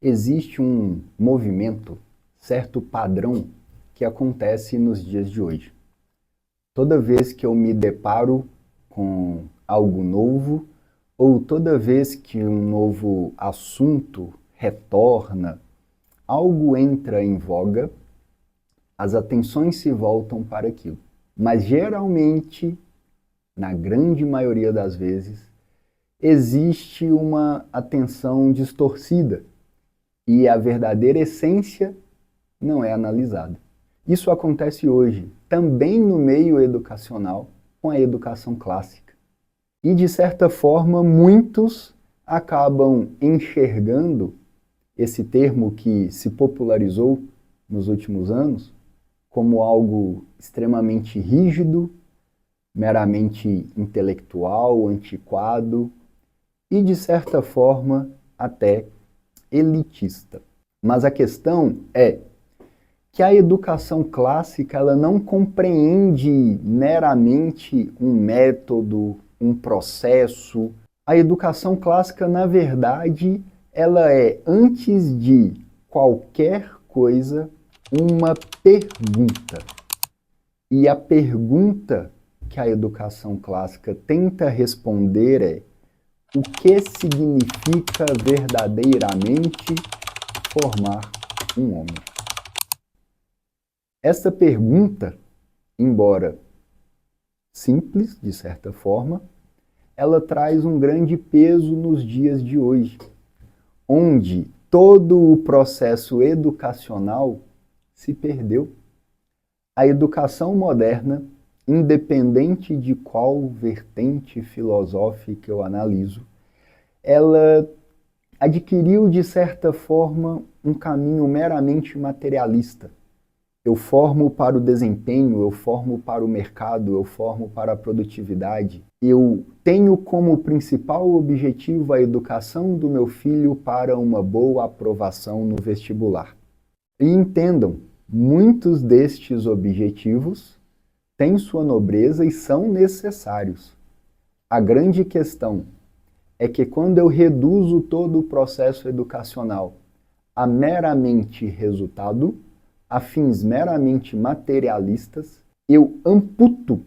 Existe um movimento, certo padrão, que acontece nos dias de hoje. Toda vez que eu me deparo com algo novo, ou toda vez que um novo assunto retorna, algo entra em voga, as atenções se voltam para aquilo. Mas geralmente, na grande maioria das vezes, existe uma atenção distorcida e a verdadeira essência não é analisada. Isso acontece hoje também no meio educacional com a educação clássica. E, de certa forma, muitos acabam enxergando esse termo que se popularizou nos últimos anos como algo extremamente rígido, meramente intelectual, antiquado e, de certa forma, até elitista. Mas a questão é que a educação clássica ela não compreende meramente um método, um processo. A educação clássica, na verdade, ela é, antes de qualquer coisa, uma pergunta. E a pergunta que a educação clássica tenta responder é: o que significa verdadeiramente formar um homem? Essa pergunta, embora simples, de certa forma, ela traz um grande peso nos dias de hoje, onde todo o processo educacional se perdeu. A educação moderna, independente de qual vertente filosófica eu analiso, ela adquiriu, de certa forma, um caminho meramente materialista. Eu formo para o desempenho, eu formo para o mercado, eu formo para a produtividade. Eu tenho como principal objetivo a educação do meu filho para uma boa aprovação no vestibular. E entendam, muitos destes objetivos têm sua nobreza e são necessários. A grande questão é que quando eu reduzo todo o processo educacional a meramente resultado, a fins meramente materialistas, eu amputo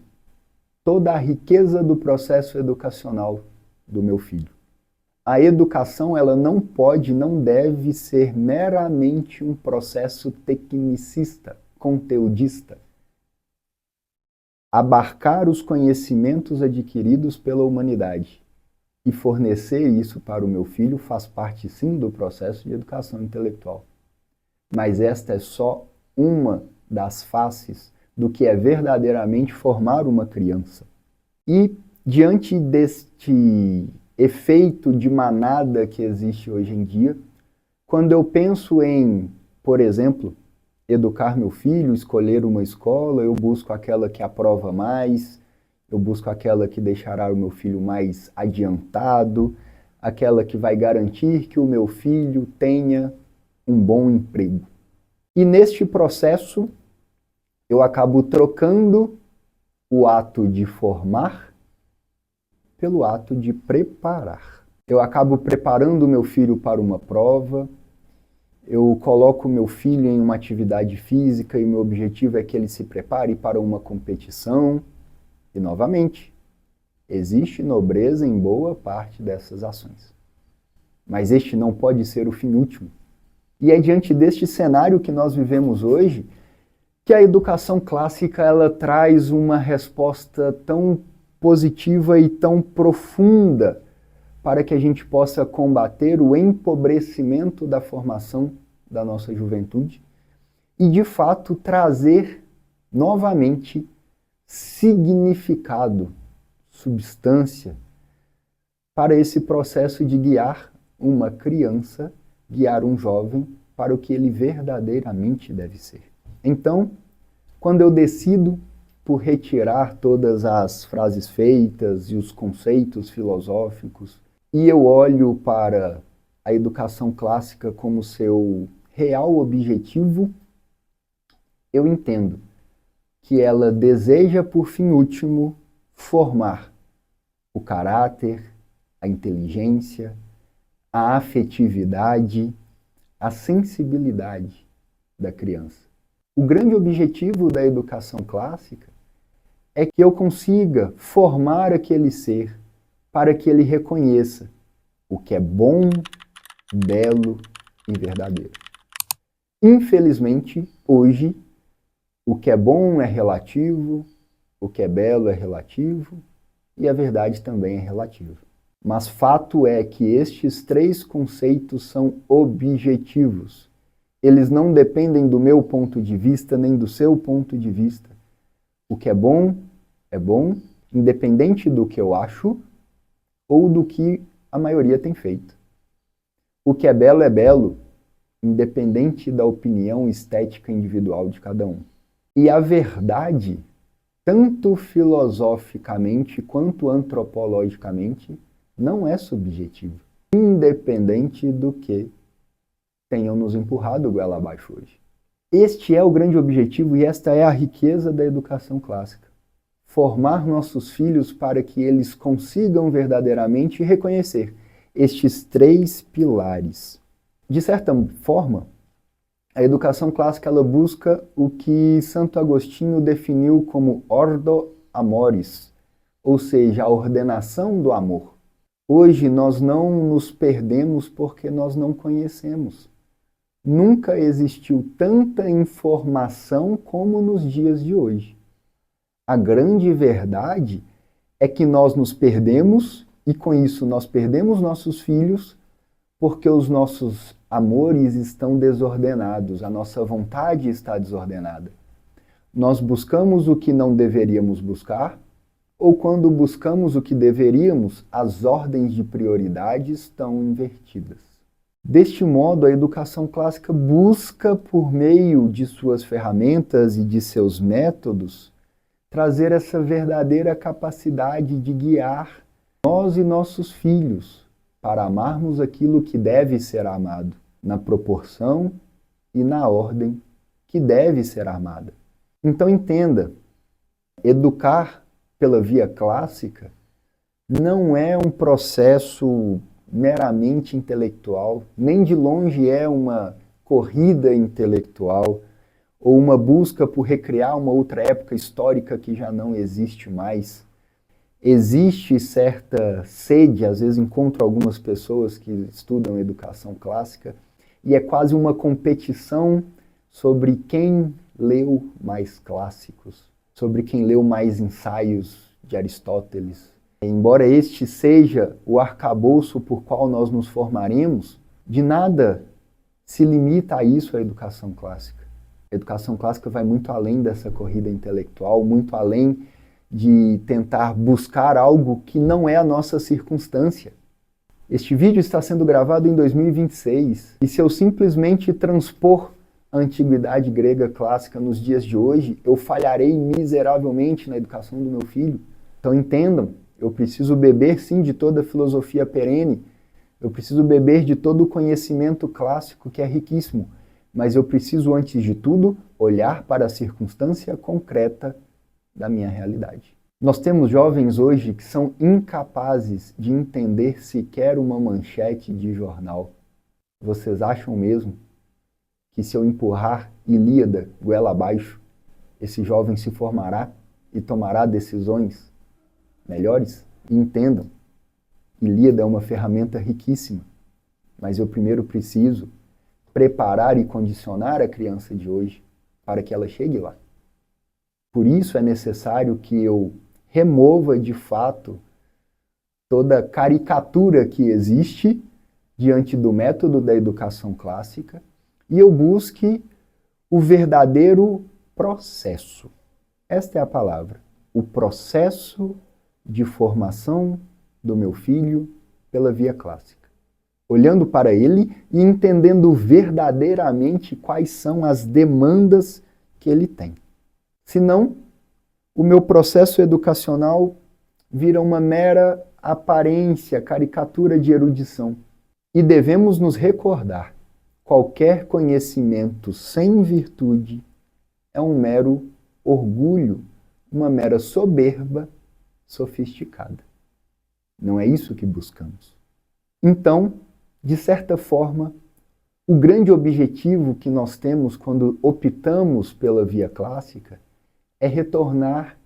toda a riqueza do processo educacional do meu filho. A educação ela não pode, não deve ser meramente um processo tecnicista, conteudista. Abarcar os conhecimentos adquiridos pela humanidade e fornecer isso para o meu filho faz parte, sim, do processo de educação intelectual. Mas esta é só uma das faces do que é verdadeiramente formar uma criança. E, diante deste efeito de manada que existe hoje em dia, quando eu penso em, por exemplo, educar meu filho, escolher uma escola, eu busco aquela que aprova mais, eu busco aquela que deixará o meu filho mais adiantado, aquela que vai garantir que o meu filho tenha um bom emprego. E neste processo, eu acabo trocando o ato de formar pelo ato de preparar. Eu acabo preparando o meu filho para uma prova, eu coloco o meu filho em uma atividade física e o meu objetivo é que ele se prepare para uma competição. E, novamente, existe nobreza em boa parte dessas ações. Mas este não pode ser o fim último. E é diante deste cenário que nós vivemos hoje que a educação clássica ela traz uma resposta tão positiva e tão profunda para que a gente possa combater o empobrecimento da formação da nossa juventude e, de fato, trazer novamente significado, substância para esse processo de guiar uma criança, guiar um jovem para o que ele verdadeiramente deve ser. Então, quando eu decido por retirar todas as frases feitas e os conceitos filosóficos e eu olho para a educação clássica como seu real objetivo, eu entendo que ela deseja, por fim último, formar o caráter, a inteligência, a afetividade, a sensibilidade da criança. O grande objetivo da educação clássica é que eu consiga formar aquele ser para que ele reconheça o que é bom, belo e verdadeiro. Infelizmente, hoje, o que é bom é relativo, o que é belo é relativo e a verdade também é relativa. Mas fato é que estes três conceitos são objetivos. Eles não dependem do meu ponto de vista nem do seu ponto de vista. O que é bom, independente do que eu acho ou do que a maioria tem feito. O que é belo, independente da opinião estética individual de cada um. E a verdade, tanto filosoficamente quanto antropologicamente, não é subjetiva, independente do que tenham nos empurrado goela abaixo hoje. Este é o grande objetivo e esta é a riqueza da educação clássica. Formar nossos filhos para que eles consigam verdadeiramente reconhecer estes três pilares. De certa forma, a educação clássica ela busca o que Santo Agostinho definiu como ordo amoris, ou seja, a ordenação do amor. Hoje nós não nos perdemos porque nós não conhecemos. Nunca existiu tanta informação como nos dias de hoje. A grande verdade é que nós nos perdemos e com isso nós perdemos nossos filhos porque os nossos amores estão desordenados, a nossa vontade está desordenada. Nós buscamos o que não deveríamos buscar, ou quando buscamos o que deveríamos, as ordens de prioridade estão invertidas. Deste modo, a educação clássica busca, por meio de suas ferramentas e de seus métodos, trazer essa verdadeira capacidade de guiar nós e nossos filhos para amarmos aquilo que deve ser amado, na proporção e na ordem que deve ser amada. Então entenda, educar pela via clássica não é um processo meramente intelectual, nem de longe é uma corrida intelectual ou uma busca por recriar uma outra época histórica que já não existe mais. Existe certa sede, às vezes encontro algumas pessoas que estudam educação clássica, e é quase uma competição sobre quem leu mais clássicos, sobre quem leu mais ensaios de Aristóteles. Embora este seja o arcabouço por qual nós nos formaremos, de nada se limita a isso a educação clássica. A educação clássica vai muito além dessa corrida intelectual, muito além de tentar buscar algo que não é a nossa circunstância. Este vídeo está sendo gravado em 2026, e se eu simplesmente transpor a antiguidade grega clássica nos dias de hoje, eu falharei miseravelmente na educação do meu filho. Então entendam, eu preciso beber sim de toda a filosofia perene, eu preciso beber de todo o conhecimento clássico que é riquíssimo, mas eu preciso, antes de tudo, olhar para a circunstância concreta da minha realidade. Nós temos jovens hoje que são incapazes de entender sequer uma manchete de jornal. Vocês acham mesmo que se eu empurrar Ilíada goela abaixo, esse jovem se formará e tomará decisões melhores? E entendam, Ilíada é uma ferramenta riquíssima, mas eu primeiro preciso preparar e condicionar a criança de hoje para que ela chegue lá. Por isso é necessário que eu remova de fato toda caricatura que existe diante do método da educação clássica e eu busque o verdadeiro processo. Esta é a palavra, o processo de formação do meu filho pela via clássica. Olhando para ele e entendendo verdadeiramente quais são as demandas que ele tem. Senão, o meu processo educacional vira uma mera aparência, caricatura de erudição. E devemos nos recordar, qualquer conhecimento sem virtude é um mero orgulho, uma mera soberba sofisticada. Não é isso que buscamos. Então, de certa forma, O grande objetivo que nós temos quando optamos pela via clássica é retornar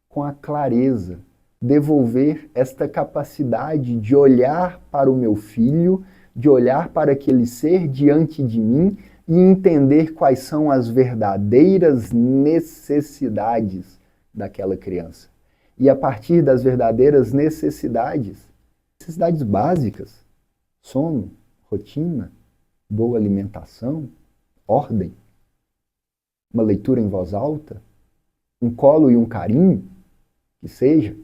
com a clareza, devolver esta capacidade de olhar para o meu filho, de olhar para aquele ser diante de mim e entender quais são as verdadeiras necessidades daquela criança. E a partir das verdadeiras necessidades básicas, sono, rotina, boa alimentação, ordem, uma leitura em voz alta, um colo e um carinho, que seja,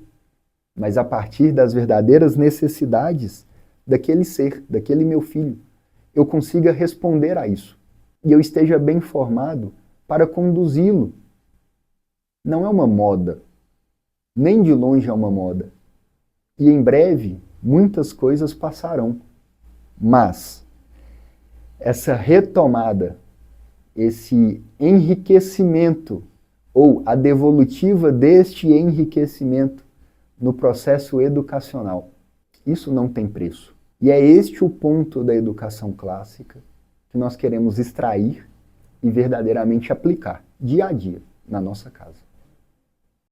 mas a partir das verdadeiras necessidades daquele ser, daquele meu filho, eu consiga responder a isso. E eu esteja bem formado para conduzi-lo. Não é uma moda, nem de longe é uma moda. E em breve, muitas coisas passarão. Mas essa retomada, esse enriquecimento, ou a devolutiva deste enriquecimento no processo educacional, isso não tem preço. E é este o ponto da educação clássica que nós queremos extrair e verdadeiramente aplicar dia a dia na nossa casa.